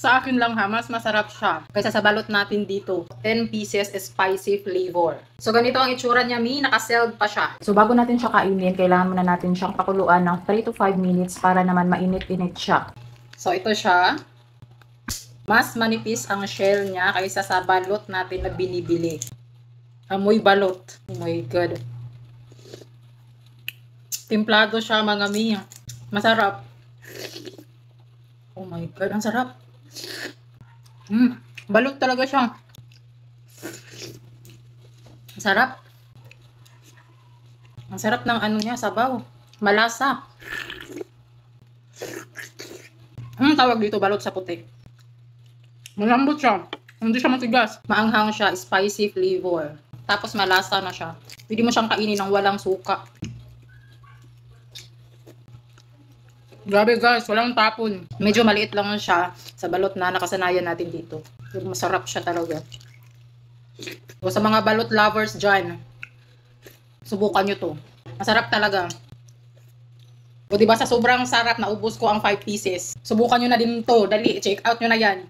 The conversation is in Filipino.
Sa akin lang ha, mas masarap siya kaysa sa balot natin dito. 10 pieces spicy flavor. So ganito ang itsura niya, mi. Naka-sealed pa siya. So bago natin siya kainin, kailangan muna natin siyang pakuluan ng 3 to 5 minutes para naman mainit-init siya. So ito siya. Mas manipis ang shell niya kaysa sa balot natin na binibili. Amoy balot. Oh my God. Timplado siya mga mi. Masarap. Oh my God, ang sarap. Balot talaga siya. Ang sarap. Ang sarap ng ano niya, sabaw. Malasa. Tawag dito, balot sa puti. Malambot siya. Hindi siya matigas. Maanghang siya, spicy flavor. Tapos malasa na siya. Pwede mo siyang kainin ng walang suka. Grabe guys, walang tapon. Medyo maliit lang siya sa balot na nakasanayan natin dito. Pero masarap siya talaga. O sa mga balot lovers dyan, subukan nyo to. Masarap talaga. O diba sa sobrang sarap, naubos ko ang 5 pieces. Subukan nyo na din to. Dali, check out nyo na yan.